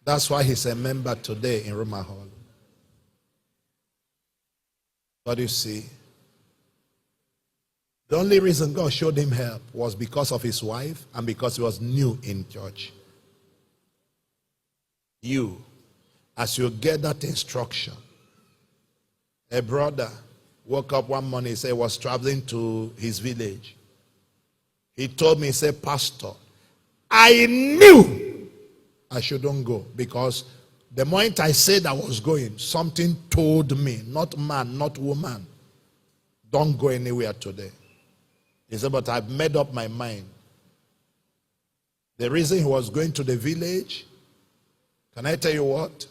That's why he's a member today in Roma Hall. But you see, the only reason God showed him help was because of his wife and because he was new in church. You, as you get that instruction, a brother woke up one morning, he said he was traveling to his village. He told me, he said, Pastor, I knew I shouldn't go because the moment I said I was going, something told me, not man, not woman, don't go anywhere today. He said, but I've made up my mind. The reason he was going to the village, can I tell you what?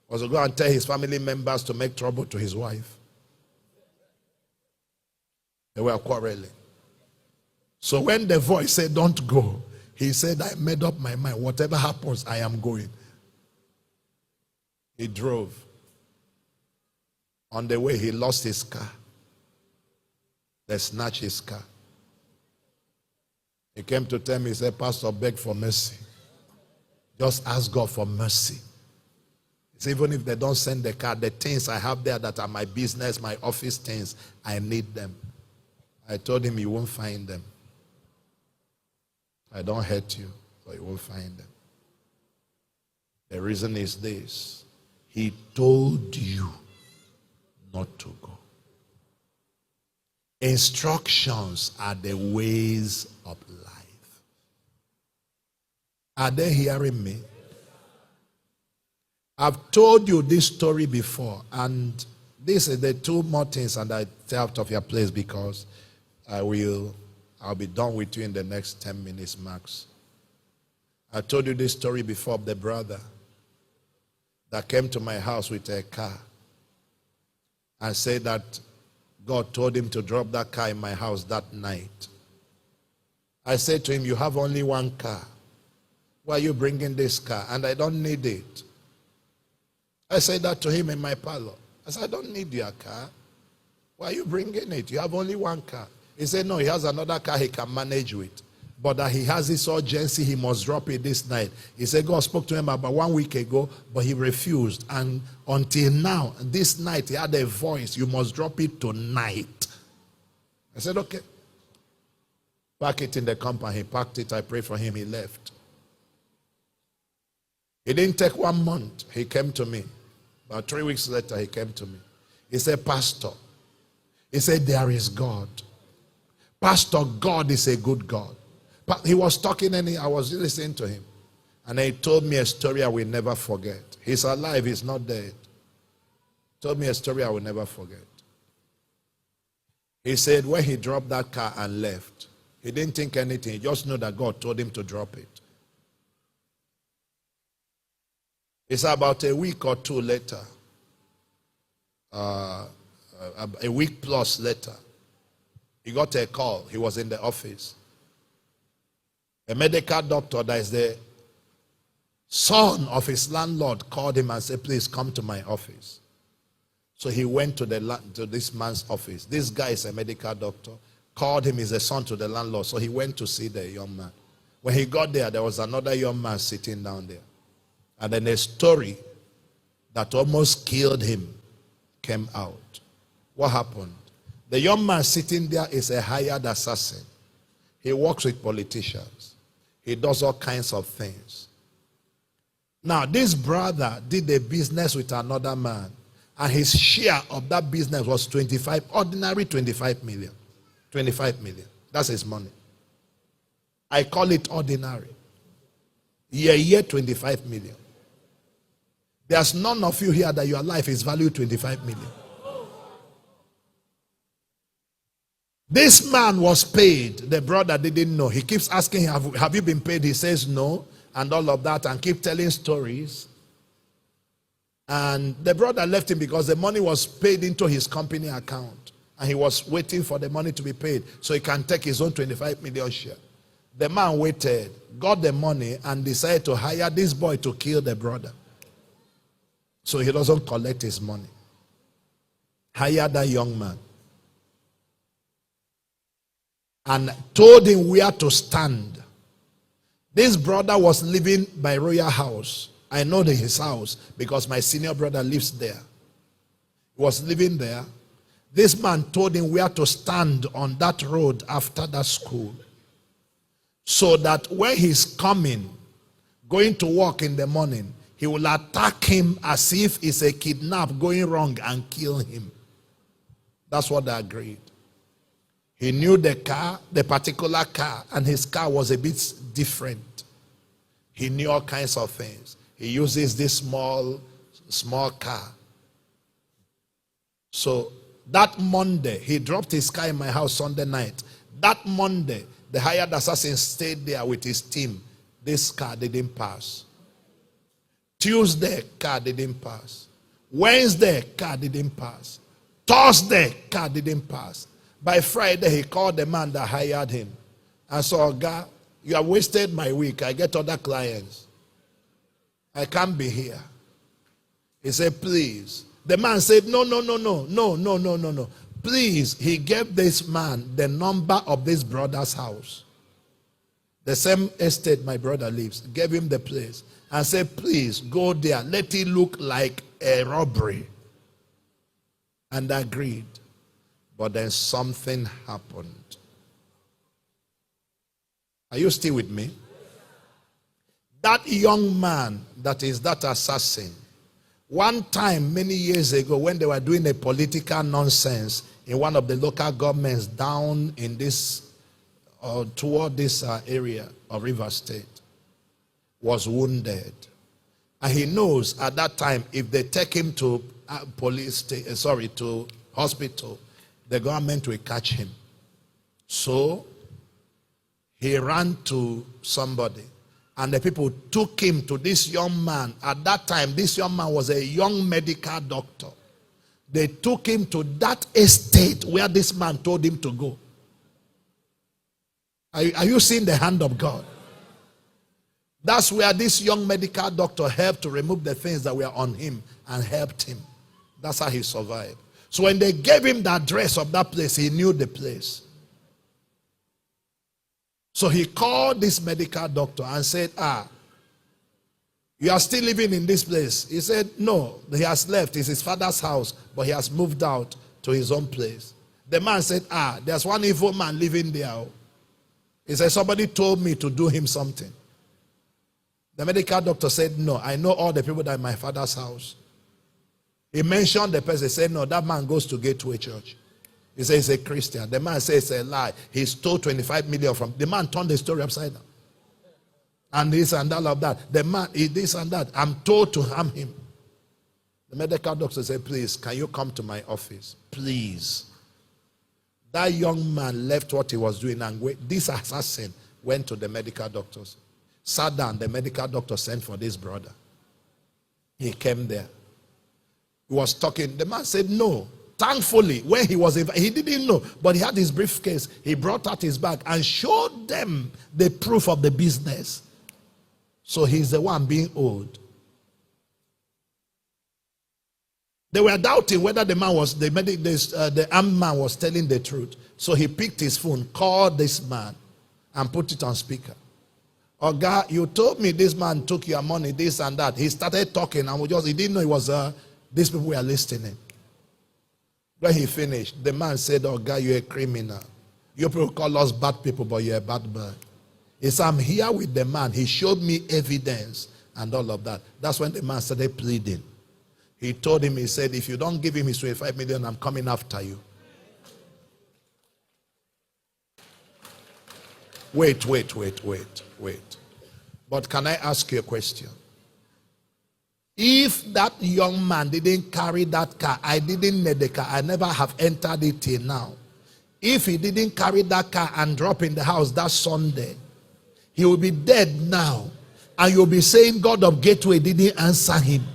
Was to go and tell his family members to make trouble to his wife. They were quarreling. So when the voice said, don't go, he said, I made up my mind. Whatever happens, I am going. He drove. On the way, he lost his car. They snatched his car. He came to tell me, he said, Pastor, beg for mercy. Just ask God for mercy. He said, even if they don't send the car, the things I have there that are my business, my office things, I need them. I told him, you won't find them. I don't hurt you, but you won't find them. The reason is this. He told you not to go. Instructions are the ways of life. Are they hearing me? I've told you this story before, and these are the two more things, and I stay out of your place because I'll be done with you in the next 10 minutes max. I told you this story before of the brother that came to my house with a car and said that God told him to drop that car in my house that night. I said to him, you have only one car. Why are you bringing this car? And I don't need it. I said that to him in my parlor. I said, I don't need your car. Why are you bringing it? You have only one car. He said, no, he has another car he can manage with. But that he has this urgency, he must drop it this night. He said God spoke to him about 1 week ago, but he refused. And until now, this night, he had a voice, you must drop it tonight. I said, okay. Park it in the compound. He parked it. I prayed for him. He left. It didn't take 1 month. He came to me. About 3 weeks later, he came to me. He said, Pastor, he said, there is God. Pastor, God is a good God. But he was talking and I was listening to him. And he told me a story I will never forget. He's alive, he's not dead. Told me a story I will never forget. He said when he dropped that car and left, he didn't think anything. He just knew that God told him to drop it. It's about a week or two later, a week plus later, he got a call. He was in the office. A medical doctor that is the son of his landlord called him and said, please come to my office. So he went to this man's office. This guy is a medical doctor. Called him, he's a son to the landlord. So he went to see the young man. When he got there, there was another young man sitting down there. And then a story that almost killed him came out. What happened? The young man sitting there is a hired assassin. He works with politicians. He does all kinds of things. Now, this brother did a business with another man, and his share of that business was 25 million. 25 million. That's his money. I call it ordinary. Year 25 million. There's none of you here that your life is valued 25 million. This man was paid. The brother didn't know. He keeps asking him, have you been paid? He says no, and all of that, and keep telling stories. And the brother left him because the money was paid into his company account. And he was waiting for the money to be paid so he can take his own 25 million share. The man waited, got the money, and decided to hire this boy to kill the brother. So he doesn't collect his money. Hire that young man. And told him where to stand. This brother was living by Royal House. I know his house because my senior brother lives there. He was living there. This man told him where to stand on that road after that school, so that when he's going to work in the morning, he will attack him as if it's a kidnap going wrong and kill him. That's what they agreed. He knew the car, the particular car, and his car was a bit different. He knew all kinds of things. He uses this small car. So that Monday, he dropped his car in my house Sunday night. That Monday, the hired assassin stayed there with his team. This car didn't pass. Tuesday, car didn't pass. Wednesday, car didn't pass. Thursday, car didn't pass. By Friday, he called the man that hired him and said, "Oga, you have wasted my week. I get other clients. I can't be here." He said, "Please." The man said, No. Please, he gave this man the number of this brother's house. The same estate my brother lives. Gave him the place and said, "Please go there. Let it look like a robbery." And agreed. But then something happened. Are you still with me? That young man that is that assassin, one time many years ago when they were doing a political nonsense in one of the local governments down in this toward this area of River State, was wounded. And he knows at that time if they take him to to hospital, the government will catch him. So he ran to somebody, and the people took him to this young man. At that time, this young man was a young medical doctor. They took him to that estate where this man told him to go. Are you seeing the hand of God? That's where this young medical doctor helped to remove the things that were on him and helped him. That's how he survived. So when they gave him the address of that place, he knew the place. So he called this medical doctor and said, "You are still living in this place?" He said, "No, he has left. It's his father's house, but he has moved out to his own place." The man said, "There's one evil man living there." He said, "Somebody told me to do him something." The medical doctor said, "No, I know all the people that are in my father's house." He mentioned the person. He said, "No, that man goes to Gateway Church." He says he's a Christian. The man says it's a lie. He stole 25 million from. The man turned the story upside down. And this and all of that. The man, this and that. I'm told to harm him. The medical doctor said, "Please, can you come to my office? Please." That young man left what he was doing and this assassin went to the medical doctors. Sat down. The medical doctor sent for this brother. He came there. He was talking. The man said no. Thankfully, when he was he didn't know, but he had his briefcase. He brought out his bag and showed them the proof of the business. So he's the one being owed. They were doubting whether the man was the armed man was telling the truth. So he picked his phone, called this man, and put it on speaker. "Oga, you told me this man took your money, this and that." He started talking, and he didn't know it was these people were listening. When he finished, the man said, "Oga, you're a criminal. You people call us bad people, but you're a bad man." He said, "I'm here with the man. He showed me evidence and all of that." That's when the man started pleading. He told him, he said, "If you don't give him his 25 million, I'm coming after you." Wait. But can I ask you a question? If that young man didn't carry that car, I didn't need the car, I never have entered it till now. If he didn't carry that car and drop in the house that Sunday, he will be dead now. And you'll be saying God of Gateway didn't answer him.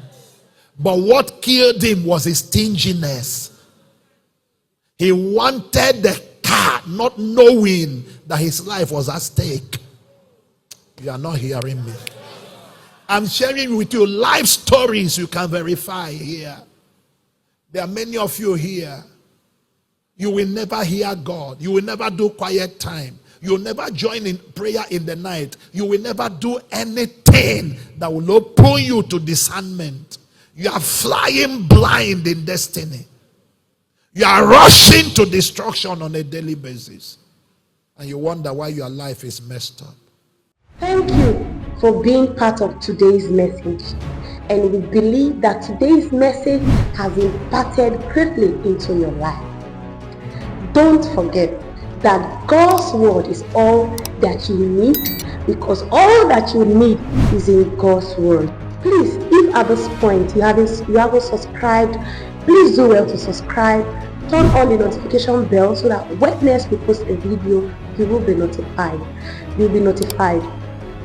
But what killed him was his stinginess. He wanted the car, not knowing that his life was at stake. You are not hearing me. I'm sharing with you life stories you can verify here. There are many of you here. You will never hear God. You will never do quiet time. You'll never join in prayer in the night. You will never do anything that will open you to discernment. You are flying blind in destiny. You are rushing to destruction on a daily basis. And you wonder why your life is messed up. Thank you for being part of today's message. And we believe that today's message has impacted greatly into your life. Don't forget that God's word is all that you need, because all that you need is in God's word. Please, if at this point you haven't subscribed, please do well to subscribe. Turn on the notification bell so that when next we post a video, you will be notified. You'll be notified.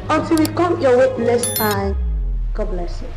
Until we come your way next time, God bless you.